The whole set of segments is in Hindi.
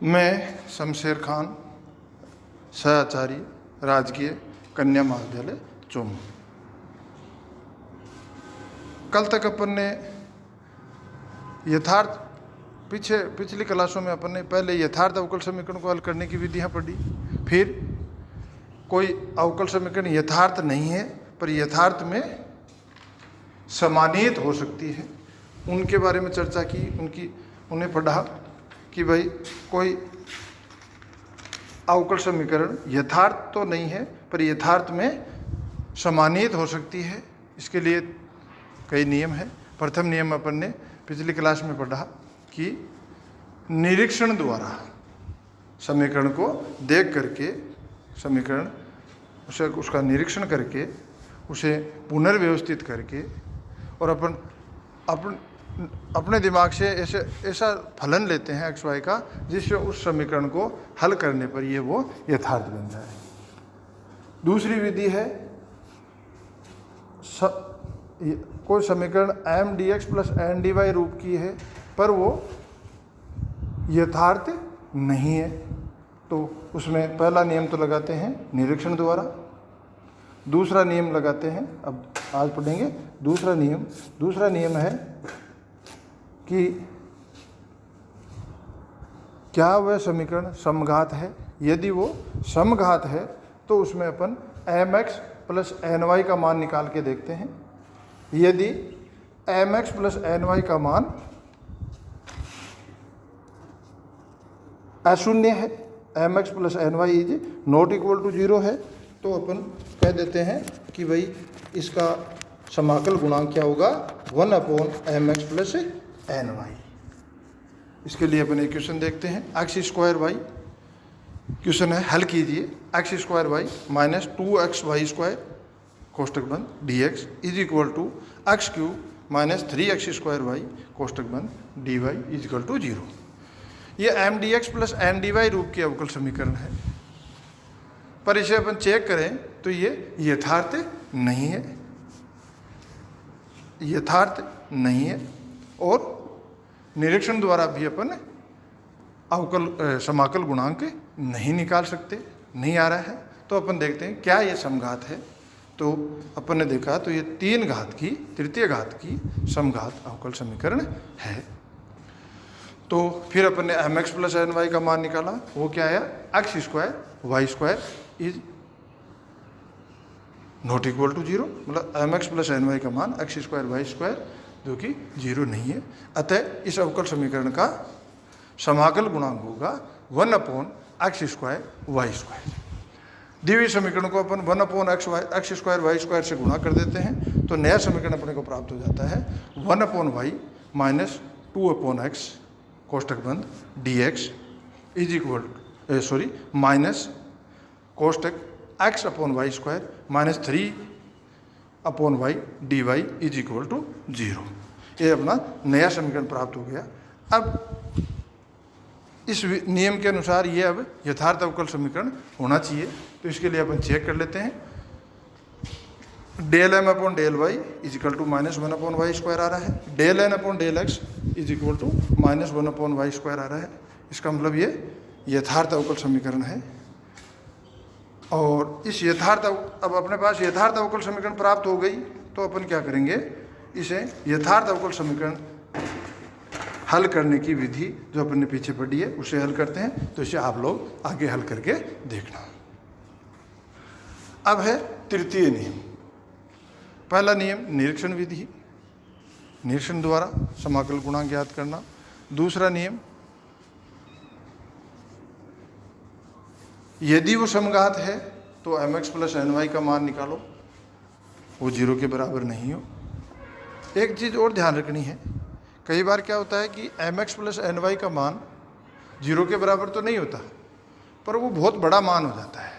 मैं शमशेर खान, सहआचार्य, राजकीय कन्या महाविद्यालय चोमू। कल तक अपन ने पिछली क्लासों में अपन ने पहले यथार्थ अवकल समीकरण को हल करने की विधियां पढ़ी। फिर कोई अवकल समीकरण यथार्थ नहीं है पर यथार्थ में समानीत हो सकती है, उनके बारे में चर्चा की। उन्हें पढ़ा कि भाई कोई अवकल समीकरण यथार्थ तो नहीं है पर यथार्थ में समानीत हो सकती है। इसके लिए कई नियम है। प्रथम नियम अपन ने पिछली क्लास में पढ़ा कि निरीक्षण द्वारा समीकरण को देख करके उसका निरीक्षण करके उसे पुनर्व्यवस्थित करके और अपन अपने दिमाग से ऐसा फलन लेते हैं एक्स वाई का जिससे उस समीकरण को हल करने पर ये वो यथार्थ बन जाए। दूसरी विधि है कोई समीकरण M D X plus N D Y रूप की है पर वो यथार्थ नहीं है, तो उसमें पहला नियम तो लगाते हैं निरीक्षण द्वारा, दूसरा नियम लगाते हैं, अब आज पढ़ेंगे दूसरा नियम है कि क्या वह समीकरण समघात है। यदि वो समघात है तो उसमें अपन M X plus N Y का मान निकाल के देखते हैं। यदि M X plus N Y का मान अशून्य है, M X plus N Y is not equal to 0 है, तो अपन कह देते हैं कि भाई इसका समाकल गुणांक क्या होगा 1/mx प्लस एन वाई। इसके लिए अपन एक क्वेश्चन देखते हैं। एक्स स्क्वायर वाई क्वेश्चन है, हल कीजिए। X square Y minus 2x Y square कोष्टक बंद D X is equal to X cube minus 3x square Y कोष्टक बंद D Y is equal to 0। ये M D X plus N D Y रूप के अवकल समीकरण है, पर इसे अपन चेक करें तो ये यथार्थ नहीं है और निरीक्षण द्वारा भी अपन समाकल गुणांक नहीं निकाल सकते, नहीं आ रहा है। तो अपन देखते हैं क्या ये समघात है। तो अपन ने देखा तो ये तृतीय घात की समघात अवकल समीकरण है। तो फिर अपन ने M X plus N Y का मान निकाला, वो क्या आया X square Y square is not equal to 0, मतलब M X plus N Y का मान एक्स स्क्वायर वाई स्क्वायर जो कि 0 नहीं है। अतः इस अवकल समीकरण का समाकल गुणांक होगा 1/x स्क्वायर वाई स्क्वायर। दी हुई समीकरण को अपन 1/x स्क्वायर वाई स्क्वायर से गुणा कर देते हैं तो नया समीकरण अपने को प्राप्त हो जाता है 1/y माइनस 2/x कोष्टक बंद D X is equal minus कोष्टक x/y square minus 3/y D Y is equal to 0। ये अपना नया समीकरण प्राप्त हो गया। अब इस नियम के अनुसार ये अब यथार्थ अवकल समीकरण होना चाहिए, तो इसके लिए अपन चेक कर लेते हैं। Del M upon del Y is equal to minus 1/y square आ रहा है, del N upon del X is equal to minus 1/y square आ रहा है। इसका मतलब ये यथार्थ अवकल समीकरण है। और इस अब अपने पास यथार्थ अवकल समीकरण प्राप्त हो गई तो अपन क्या करेंगे, इसे यथार्थ अवकल समीकरण हल करने की विधि जो अपन ने पीछे पढ़ी है उसे हल करते हैं। तो इसे आप लोग आगे हल करके देखना। अब है तृतीय नियम। पहला नियम निरीक्षण विधि, निरीक्षण द्वारा समाकल गुणांक ज्ञात करना। दूसरा नियम यदि वो समघात है तो M X plus N Y का मान निकालो, वो 0 के बराबर नहीं हो। एक चीज़ और ध्यान रखनी है, कई बार क्या होता है कि M X plus N Y का मान 0 के बराबर तो नहीं होता पर वो बहुत बड़ा मान हो जाता है।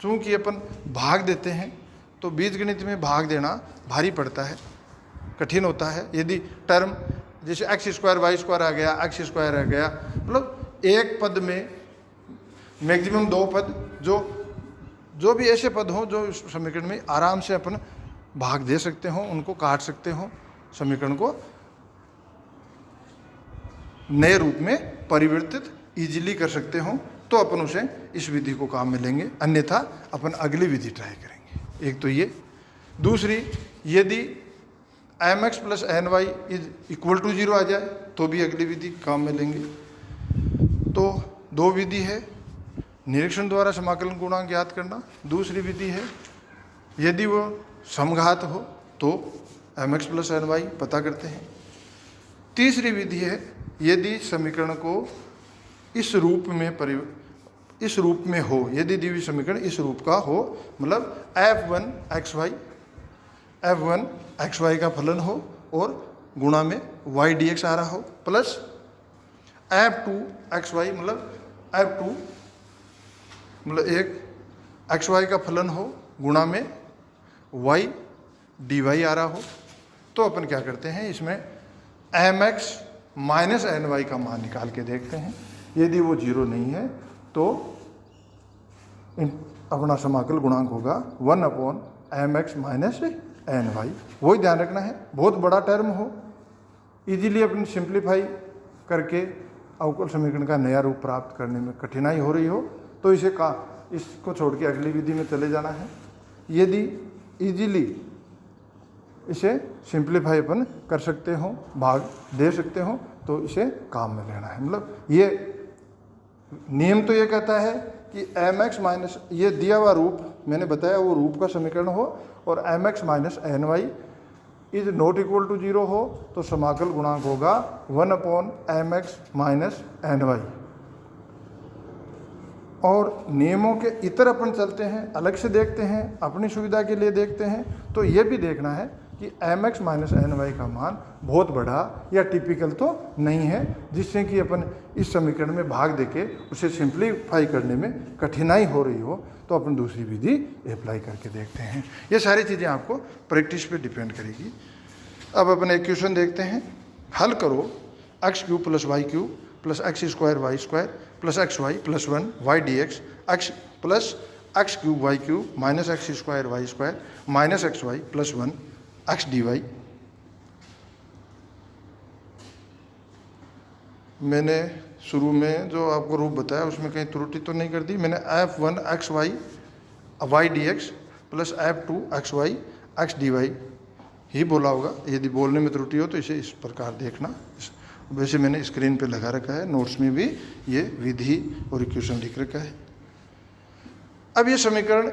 चूँकि अपन भाग देते हैं तो बीजगणित में भाग देना भारी पड़ता है, कठिन होता है। यदि टर्म जैसे एक्स स्क्वायर वाई स्क्वायर आ गया, एक्स स्क्वायर आ गया, मतलब एक पद में मैक्सिमम 2 पद, जो भी ऐसे पद हों जो इस समीकरण में आराम से अपन भाग दे सकते हों, उनको काट सकते हों, समीकरण को नए रूप में परिवर्तित इजीली कर सकते हो तो अपन उसे इस विधि को काम में लेंगे, अन्यथा अपन अगली विधि ट्राई करेंगे। एक तो ये। दूसरी, यदि mx plus ny is equal to 0 आ जाए तो भी अगली विधि काम में लेंगे। तो दो विधि है, निरीक्षण द्वारा समाकलन गुणांक ज्ञात करना। दूसरी विधि है यदि वो समघात हो तो mx प्लस ny पता करते हैं। तीसरी विधि है यदि समीकरण को इस रूप में हो, यदि द्विविध समीकरण इस रूप का हो, मतलब f1xy का फलन हो और गुणा में y dx आ रहा हो, प्लस f2xy मतलब एक xy का फलन हो, गुणा में y dy आ रहा हो। तो अपन क्या करते हैं, इसमें mx माइनस ny का मान निकाल के देखते हैं। यदि वो 0 नहीं है तो अपना समाकल गुणांक होगा 1/mx माइनस ny। वही ध्यान रखना है, बहुत बड़ा टर्म हो, इजीली अपन सिंप्लीफाई करके अवकल समीकरण का नया रूप प्राप्त करने में कठिनाई हो रही हो तो इसको छोड़ के अगली विधि में चले जाना है। यदि इजीली इसे सिंप्लीफाई अपन कर सकते हो, भाग दे सकते हो, तो इसे काम में लेना है। मतलब ये नियम तो ये कहता है कि mx माइनस ये दिया हुआ रूप मैंने बताया वो रूप का समीकरण हो और mx minus ny is not equal to 0 हो तो समाकल गुणांक होगा 1/mx माइनस ny। और नियमों के इतर अपन चलते हैं, अलग से देखते हैं, अपनी सुविधा के लिए देखते हैं। तो ये भी देखना है कि mx माइनस ny का मान बहुत बड़ा या टिपिकल तो नहीं है, जिससे कि अपन इस समीकरण में भाग देके उसे सिंप्लीफाई करने में कठिनाई हो रही हो तो अपन दूसरी विधि अप्लाई करके देखते हैं। ये सारी चीज़ें आपको प्रैक्टिस पे डिपेंड करेगी। अब अपन एक क्वेश्चन देखते हैं। हल करो x³ plus y³ plus x² y² plus xy plus 1 y dx x plus x³ y³ minus x² y² minus xy plus 1 x dy। मैंने शुरू में जो आपको रूप बताया उसमें कहीं त्रुटि तो नहीं कर दी। मैंने f1xy y dx plus f2xy x dy ही बोला होगा। यदि बोलने में त्रुटि हो तो इसे इस प्रकार देखना। वैसे मैंने स्क्रीन पे लगा रखा है, नोट्स में भी ये विधि और इक्वेशन लिख रखा है। अब ये समीकरण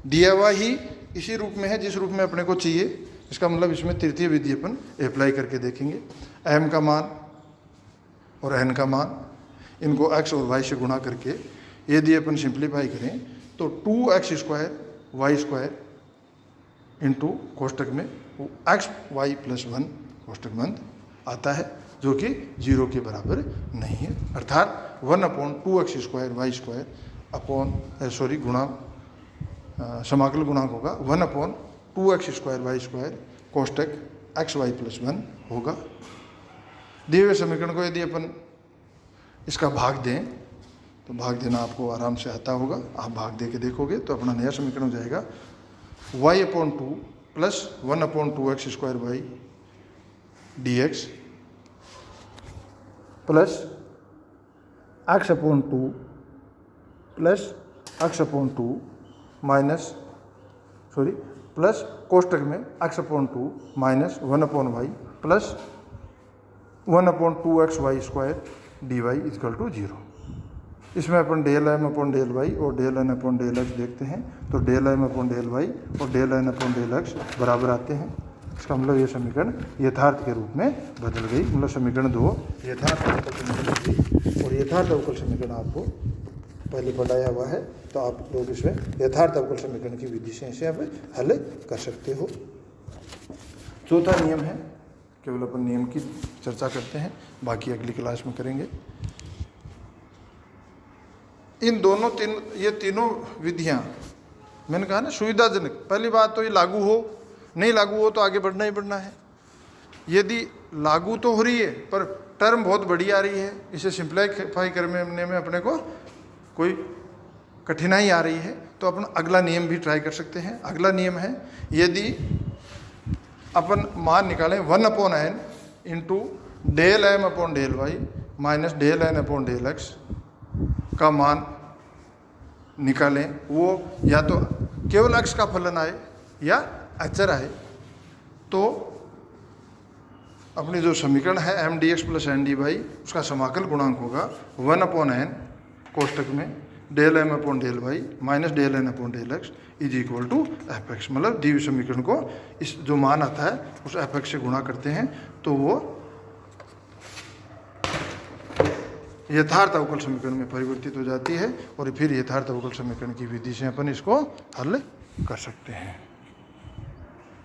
दिया हुआ ही इसी रूप में है जिस रूप में अपने को चाहिए। इसका मतलब इसमें तृतीय विधि अपन अप्लाई करके देखेंगे। m का मान और n का मान, इनको x और y से गुणा करके यदि अपन सिंप्लीफाई करें तो 2x² y² इंटू कोष्टक में x y प्लस 1 कोष्टक बंद आता है, जो कि 0 के बराबर नहीं है। अर्थात 1/2x² y² गुणा समाकल गुणांक होगा 1/2x² y² कोष्टक x y plus 1 होगा। दिए हुए समीकरण को यदि अपन इसका भाग दें तो भाग देना आपको आराम से आता होगा। आप भाग दे के देखोगे तो अपना नया समीकरण हो जाएगा y/2 plus 1/2x² y dx plus x/2 plus x/2 minus plus कोष्टक में x/2 minus 1/y plus 1/2xy² dy equal to 0। इसमें अपन del m/del y और del n/del x देखते हैं तो del m/del y और del n/del x बराबर आते हैं। इसका मतलब ये समीकरण यथार्थ के रूप में बदल गई। मतलब समीकरण 2 यथार्थ अवकल समीकरण गई। और यथार्थ अवकल समीकरण आपको पहले पढ़ाया हुआ है तो आप लोग इसमें यथार्थ अवकल समीकरण की विधि से इसे आप हल कर सकते हो। चौथा नियम है, केवल अपन नियम की चर्चा करते हैं, बाकी अगली क्लास में करेंगे। इन दोनों ये तीनों विधियां मैंने कहा ना सुविधाजनक। पहली बात तो ये लागू हो, नहीं लागू हो तो आगे बढ़ना ही बढ़ना है। यदि लागू तो हो रही है पर टर्म बहुत बड़ी आ रही है, इसे सिंप्लीफाई करने में अपने को कोई कठिनाई आ रही है तो अपन अगला नियम भी ट्राई कर सकते हैं। अगला नियम है यदि अपन मान निकालें 1/n into del M upon del Y minus del N upon del X का मान निकालें, वो या तो केवल एक्स का फलन आए या अचर आए, तो अपनी जो समीकरण है M D X plus N D Y उसका समाकल गुणांक होगा 1 अपॉन एन कोष्टक में del M upon del Y minus del N upon del X is equal to F X. मतलब दी हुई समीकरण को इस जो मान आता है उस एफ एक्स से गुणा करते हैं तो वो यथार्थ अवकल समीकरण में परिवर्तित हो जाती है और फिर यथार्थ अवकल समीकरण की विधि से अपन इसको हल कर सकते हैं।